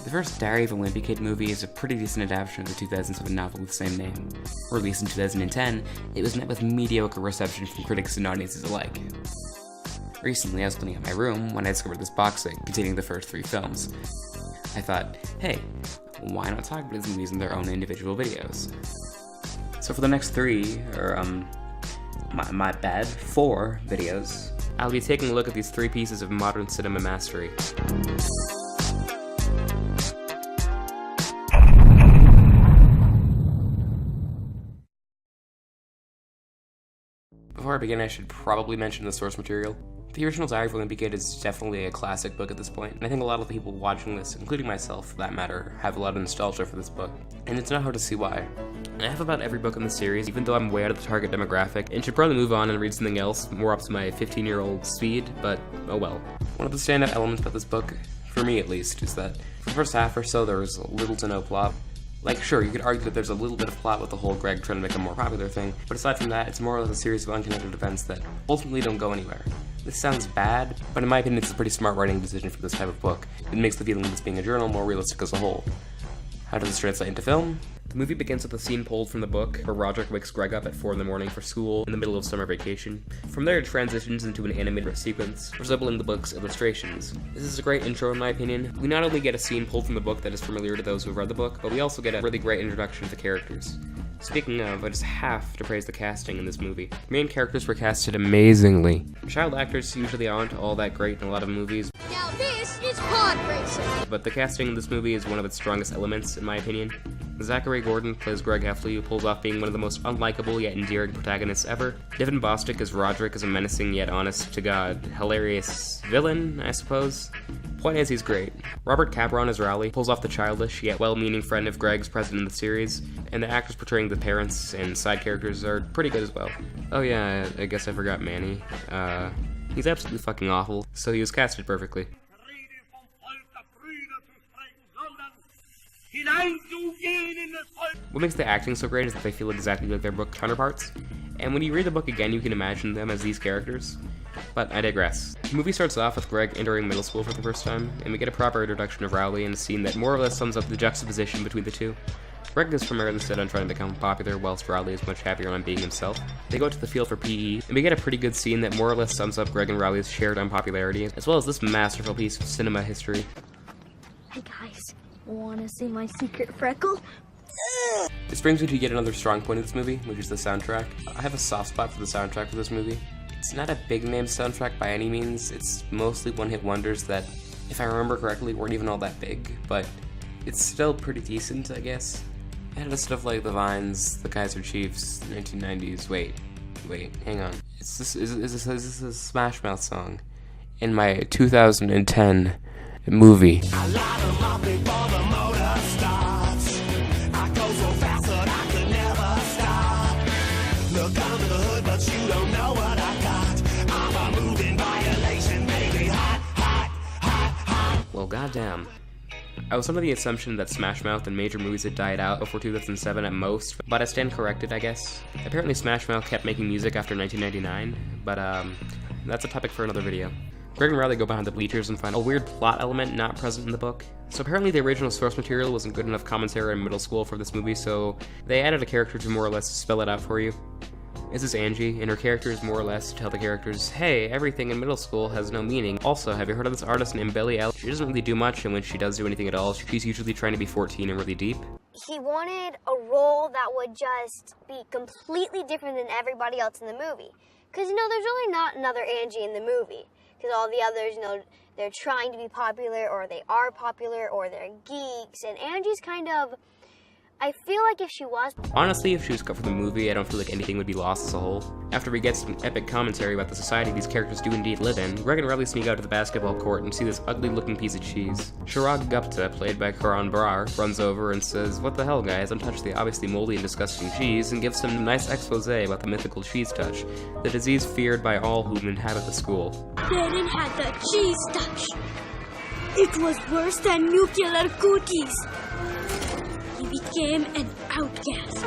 The first Diary of a Wimpy Kid movie is a pretty decent adaptation of the 2007 novel with the same name. Released in 2010, it was met with mediocre reception from critics and audiences alike. Recently, I was cleaning up my room when I discovered this box set containing the first 3 films. I thought, hey, why not talk about these movies in their own individual videos? So for the next 3, or 4 videos, I'll be taking a look at these 3 pieces of modern cinema mastery. Before I begin, I should probably mention the source material. The original Diary of a Wimpy Kid is definitely a classic book at this point, and I think a lot of the people watching this, including myself for that matter, have a lot of nostalgia for this book, and it's not hard to see why. I have about every book in the series, even though I'm way out of the target demographic, and should probably move on and read something else, more up to my 15-year-old speed, but oh well. One of the standout elements about this book, for me at least, is that for the first half or so there was little to no plot. Like, sure, you could argue that there's a little bit of plot with the whole Greg trying to make a more popular thing, but aside from that, it's more or less a series of unconnected events that ultimately don't go anywhere. This sounds bad, but in my opinion it's a pretty smart writing decision for this type of book. It makes the feeling of this being a journal more realistic as a whole. How does this translate into film? The movie begins with a scene pulled from the book, where Roderick wakes Greg up at 4 in the morning for school in the middle of summer vacation. From there it transitions into an animated sequence, resembling the book's illustrations. This is a great intro in my opinion. We not only get a scene pulled from the book that is familiar to those who have read the book, but we also get a really great introduction to the characters. Speaking of, I just have to praise the casting in this movie. The main characters were casted amazingly. Child actors usually aren't all that great in a lot of movies. Now this is pod racing! But the casting in this movie is one of its strongest elements, in my opinion. Zachary Gordon plays Greg Heffley, who pulls off being one of the most unlikable yet endearing protagonists ever. Devin Bostick as Roderick is a menacing yet honest-to-God, hilarious villain, I suppose. Point is, he's great. Robert Cabron as Rowley pulls off the childish yet well-meaning friend of Greg's present in the series, and the actors portraying the parents and side characters are pretty good as well. Oh yeah, I guess I forgot Manny. He's absolutely fucking awful, so he was casted perfectly. What makes the acting so great is that they feel exactly like their book counterparts, and when you read the book again you can imagine them as these characters. But I digress. The movie starts off with Greg entering middle school for the first time, and we get a proper introduction of Rowley in a scene that more or less sums up the juxtaposition between the two. Greg is primarily set on trying to become popular, whilst Rowley is much happier on being himself. They go to the field for PE, and we get a pretty good scene that more or less sums up Greg and Rowley's shared unpopularity, as well as this masterful piece of cinema history. Hey guys, wanna see my secret freckle? This brings me to yet another strong point of this movie, which is the soundtrack. I have a soft spot for the soundtrack for this movie. It's not a big name soundtrack by any means, it's mostly one-hit wonders that, if I remember correctly, weren't even all that big, but it's still pretty decent, I guess. It had stuff like The Vines, The Kaiser Chiefs, 1990s, wait, hang on. Is this a Smash Mouth song? In my 2010 movie. Well, goddamn. I was under the assumption that Smash Mouth and major movies had died out before 2007 at most, but I stand corrected, I guess. Apparently Smash Mouth kept making music after 1999, but that's a topic for another video. Greg and Rowley go behind the bleachers and find a weird plot element not present in the book. So apparently the original source material wasn't good enough commentary in middle school for this movie, so they added a character to more or less spell it out for you. This is Angie, and her character is more or less to tell the characters, hey, everything in middle school has no meaning. Also, have you heard of this artist named Billie Eilish? She doesn't really do much, and when she does do anything at all, she's usually trying to be 14 and really deep. He wanted a role that would just be completely different than everybody else in the movie. Because, there's really not another Angie in the movie. Because all the others, they're trying to be popular, or they are popular, or they're geeks, and Angie's kind of... I feel like if she was... Honestly, if she was cut for the movie, I don't feel like anything would be lost as a whole. After we get some epic commentary about the society these characters do indeed live in, Greg and Rowley sneak out to the basketball court and see this ugly-looking piece of cheese. Chirag Gupta, played by Karan Brar, runs over and says, what the hell, guys, don't touch the obviously moldy and disgusting cheese, and gives some nice expose about the mythical cheese touch, the disease feared by all who inhabit the school. Darren had the cheese touch. It was worse than nuclear cookies. He became an outcast.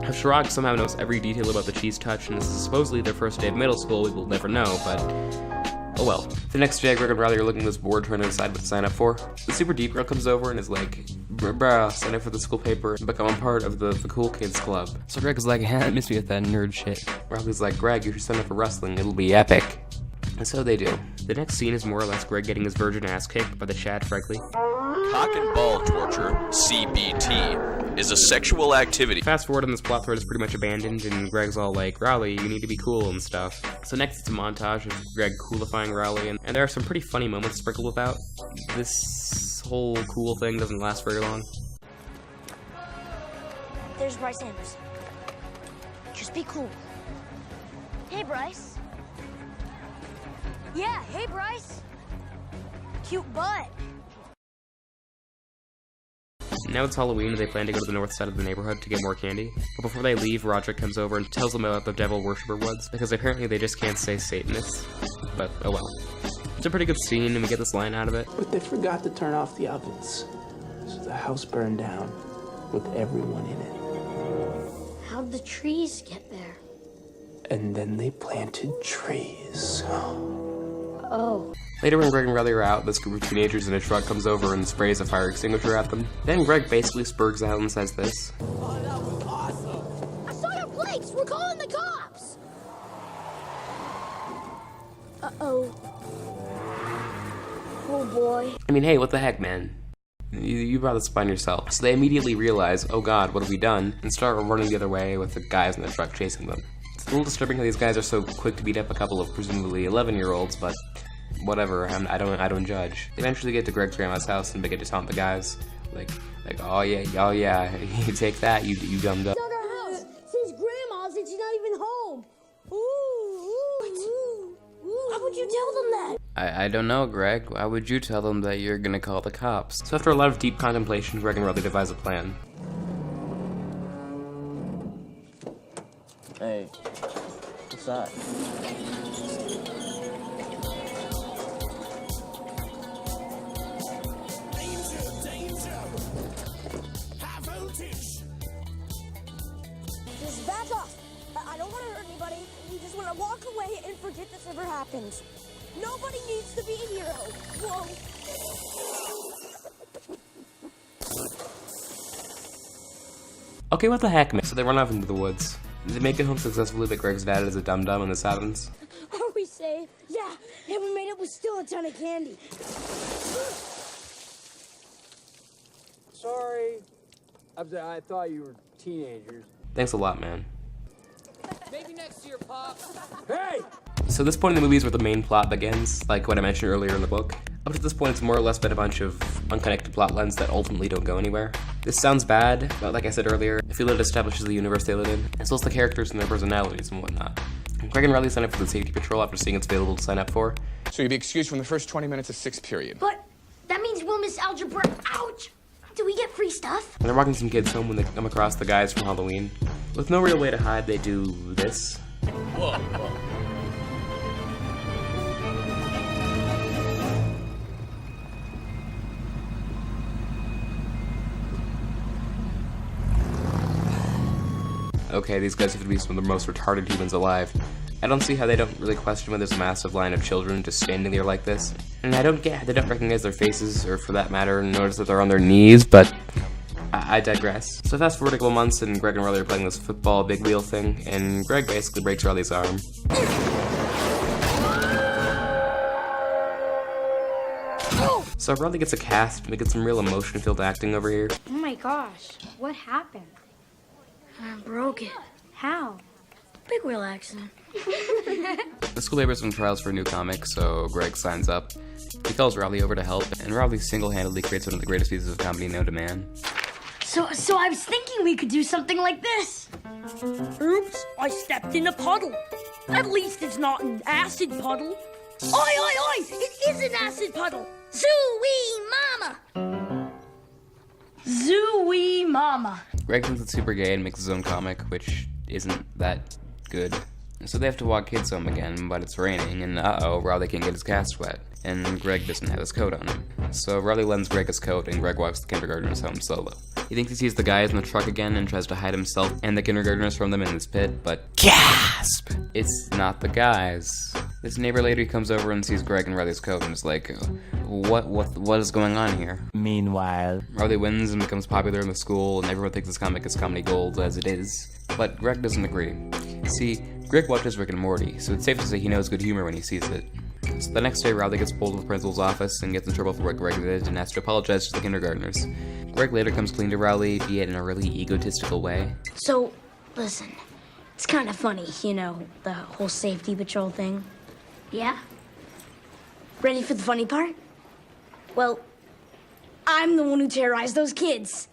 How Chirag somehow knows every detail about the cheese touch, and this is supposedly their first day of middle school, we will never know, but Oh well. The next day, Greg and Riley are looking at this board trying to decide what to sign up for. The super deep girl comes over and is like, bruh, sign up for the school paper and become a part of the cool kids club. So Greg is like, miss me with that nerd shit. Riley's like, Greg, you should sign up for wrestling, it'll be epic. And so they do. The next scene is more or less Greg getting his virgin ass kicked by the Chad Franklin. Cock and ball torture, CBT, is a sexual activity. Fast forward and this plot thread is pretty much abandoned, and Greg's all like, Riley, you need to be cool and stuff. So next it's a montage of Greg coolifying Riley, and there are some pretty funny moments sprinkled without. This whole cool thing doesn't last very long. There's Bryce Anderson. Just be cool. Hey, Bryce. Yeah, hey, Bryce. Cute butt. Now it's Halloween and they plan to go to the north side of the neighborhood to get more candy. But before they leave, Roderick comes over and tells them about the devil worshipper woods, because apparently they just can't say Satanists. But oh well. It's a pretty good scene and we get this line out of it. But they forgot to turn off the ovens, so the house burned down with everyone in it. How'd the trees get there? And then they planted trees. Oh. Later when Greg and Riley are out, this group of teenagers in a truck comes over and sprays a fire extinguisher at them. Then Greg basically spurgs out and says this. Oh, that was awesome! I saw your plates! We're calling the cops! Uh-oh. Oh boy. I mean, hey, what the heck, man? You brought this upon yourself. So they immediately realize, oh god, what have we done? And start running the other way with the guys in the truck chasing them. It's a little disturbing how these guys are so quick to beat up a couple of presumably 11-year-olds, but whatever, I don't judge. They eventually get to Greg's grandma's house and begin to taunt the guys. Like, oh yeah, you take that, you dumb dumb. It's not our house. It's his grandma's and she's not even home. Ooh. How would you tell them that? I don't know, Greg. Why would you tell them that you're gonna call the cops? So after a lot of deep contemplation, Greg and Riley devise a plan. Hey, what's that? Just back off. I don't want to hurt anybody. We just want to walk away and forget this ever happened. Nobody needs to be a hero. Whoa. Okay, what the heck, man? So they run off into the woods. They make it home successfully, but Greg's dad is a dum-dum and this happens. Are we safe? Yeah, and we made it with still a ton of candy. Sorry. I thought you were teenagers. Thanks a lot, man. Maybe next year, Pop. Hey! So this point in the movie is where the main plot begins, like what I mentioned earlier in the book. Up to this point, it's more or less been a bunch of unconnected plot lines that ultimately don't go anywhere. This sounds bad, but like I said earlier, I feel it establishes the universe they live in, as well as the characters and their personalities and whatnot. Greg and Riley sign up for the safety patrol after seeing it's available to sign up for. So you'll be excused from the first 20 minutes of sixth period. But that means we'll miss algebra. Ouch! Do we get free stuff? And they're walking some kids home when they come across the guys from Halloween. With no real way to hide, they do this. Whoa. Okay, these guys have to be some of the most retarded humans alive. I don't see how they don't really question when there's a massive line of children just standing there like this. And I don't get how they don't recognize their faces, or for that matter, notice that they're on their knees, but I digress. So fast forward a couple months, and Greg and Riley are playing this football big wheel thing, and Greg basically breaks Riley's arm. So Riley gets a cast, we get some real emotion-filled acting over here. Oh my gosh, what happened? I broke it. How? Big wheel accident. The school paper's in trials for a new comic, so Greg signs up. He calls Riley over to help, and Riley single-handedly creates one of the greatest pieces of comedy known to man. So I was thinking we could do something like this. Oops, I stepped in a puddle. At least it's not an acid puddle. Oi, oi, oi! It is an acid puddle! Zoo-wee mama! Zoo-wee mama. Greg thinks it's super gay and makes his own comic, which isn't that good. So they have to walk kids home again, but it's raining, and uh-oh, Riley can't get his cast wet, and Greg doesn't have his coat on him. So Riley lends Greg his coat, and Greg walks the kindergartners home solo. He thinks he sees the guys in the truck again and tries to hide himself and the kindergartners from them in this pit, but GASP! It's not the guys. This neighbor lady comes over and sees Greg in Riley's coat and is like, what is going on here? Meanwhile, Riley wins and becomes popular in the school, and everyone thinks this comic is comedy gold, as it is. But Greg doesn't agree. See, Greg watches Rick and Morty, so it's safe to say he knows good humor when he sees it. So the next day, Riley gets pulled to the principal's office and gets in trouble for what Greg did and has to apologize to the kindergartners. Greg later comes clean to Riley, be it in a really egotistical way. So, listen, it's kind of funny, you know, the whole safety patrol thing. Yeah? Ready for the funny part? Well, I'm the one who terrorized those kids.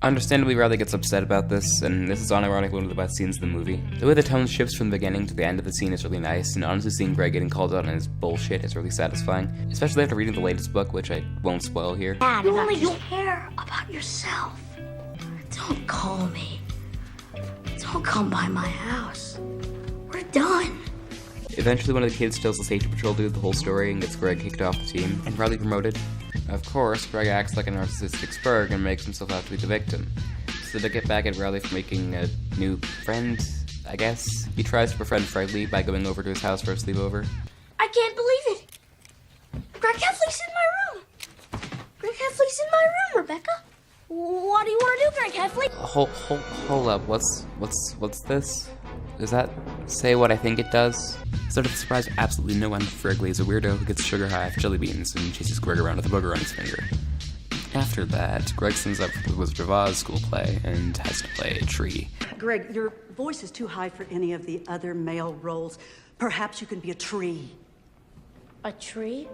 Understandably, Riley gets upset about this, and this is unironically one of the best scenes in the movie. The way the tone shifts from the beginning to the end of the scene is really nice, and honestly seeing Greg getting called out on his bullshit is really satisfying, especially after reading the latest book, which I won't spoil here. Dad, you only care about yourself. Don't call me. Don't come by my house. We're done. Eventually, one of the kids tells the safety patrol dude the whole story and gets Greg kicked off the team, and Riley promoted. Of course, Greg acts like a narcissistic spurg and makes himself out to be the victim. So to get back at Riley for making a new friend, I guess, he tries to befriend Riley by going over to his house for a sleepover. I can't believe it. Greg Heffley's in my room. Greg Heffley's in my room, Rebecca. What do you want to do, Greg Heffley? Hold up, what's this? Does that say what I think it does? So to the surprise of absolutely no one, Frigley is a weirdo who gets sugar high off jelly beans and chases Greg around with a booger on his finger. After that, Greg signs up for the Wizard of Oz school play and has to play a tree. Greg, your voice is too high for any of the other male roles. Perhaps you can be a tree. A tree?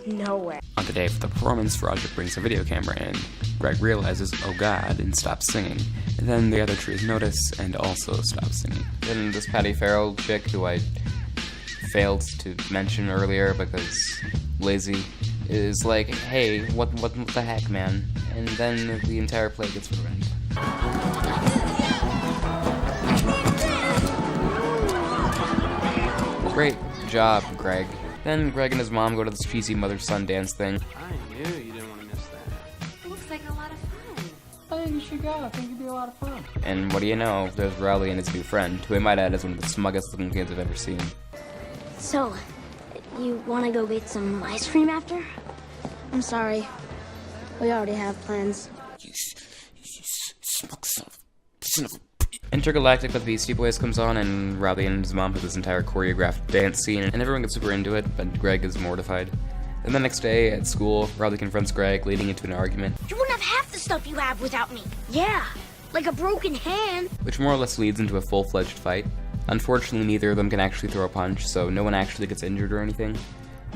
No way. On the day of the performance, Roger brings a video camera in. Greg realizes, oh god, and stops singing. And then the other trees notice and also stop singing. Then this Patty Farrell chick, who I failed to mention earlier because lazy, is like, hey, what the heck, man? And then the entire play gets ruined. Great job, Greg. Then Greg and his mom go to this cheesy mother-son dance thing. I knew you didn't want to miss that. Looks like a lot of fun. I think you should go. I think it'd be a lot of fun. And what do you know, there's Riley and his new friend, who I might add is one of the smuggest looking kids I've ever seen. So, you want to go get some ice cream after? I'm sorry. We already have plans. You smug son of a... Intergalactic with the Beastie Boys comes on, and Riley and his mom have this entire choreographed dance scene, and everyone gets super into it, but Greg is mortified. Then the next day, at school, Riley confronts Greg, leading into an argument. You wouldn't have half the stuff you have without me. Yeah, like a broken hand. Which more or less leads into a full-fledged fight. Unfortunately, neither of them can actually throw a punch, so no one actually gets injured or anything.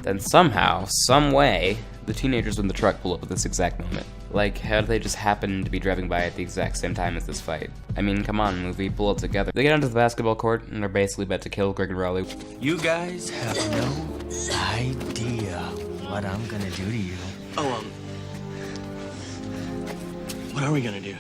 Then somehow, some way, the teenagers in the truck pull up at this exact moment. Like, how do they just happen to be driving by at the exact same time as this fight? I mean, come on, movie, pull it together. They get onto the basketball court, and are basically about to kill Greg and Riley. You guys have no idea what I'm gonna do to you. Oh, what are we gonna do?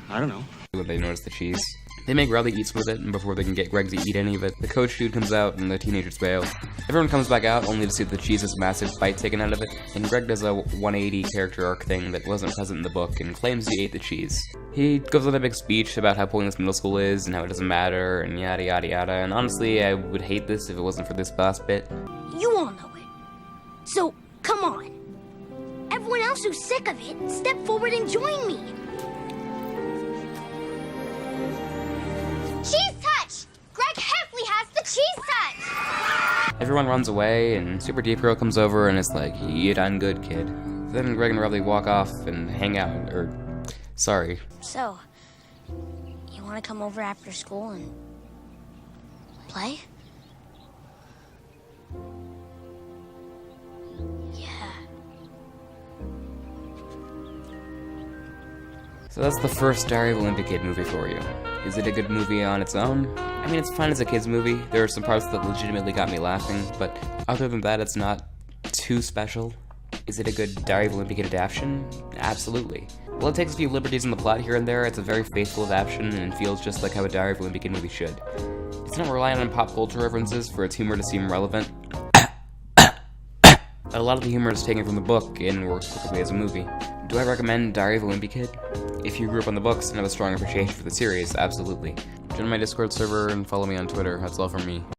I don't know. When they notice the cheese. They make Riley eat some of it, and before they can get Greg to eat any of it, the coach dude comes out and the teenagers bail. Everyone comes back out only to see that the cheese has a massive bite taken out of it, and Greg does a 180 character arc thing that wasn't present in the book and claims he ate the cheese. He goes on a big speech about how pointless middle school is and how it doesn't matter and yada yada yada, and honestly I would hate this if it wasn't for this last bit. You all know it. So, come on. Everyone else who's sick of it, step forward and join me. Cheese touch! Greg Heffley has the cheese touch! Everyone runs away, and Super Deep Girl comes over and is like, you done good, kid. Then Greg and Riley walk off and hang out, sorry. So, you want to come over after school and play? Yeah. So that's the first Diary of a Wimpy Kid movie for you. Is it a good movie on its own? I mean, it's fine as a kid's movie. There are some parts that legitimately got me laughing, but other than that, it's not too special. Is it a good Diary of a Wimpy Kid adaptation? Absolutely. While it takes a few liberties in the plot here and there, it's a very faithful adaptation and feels just like how a Diary of a Wimpy Kid movie should. It's not relying on pop culture references for its humor to seem relevant. A lot of the humor is taken from the book and works perfectly as a movie. Do I recommend Diary of a Wimpy Kid? If you grew up on the books and have a strong appreciation for the series, absolutely. Join my Discord server and follow me on Twitter. That's all from me.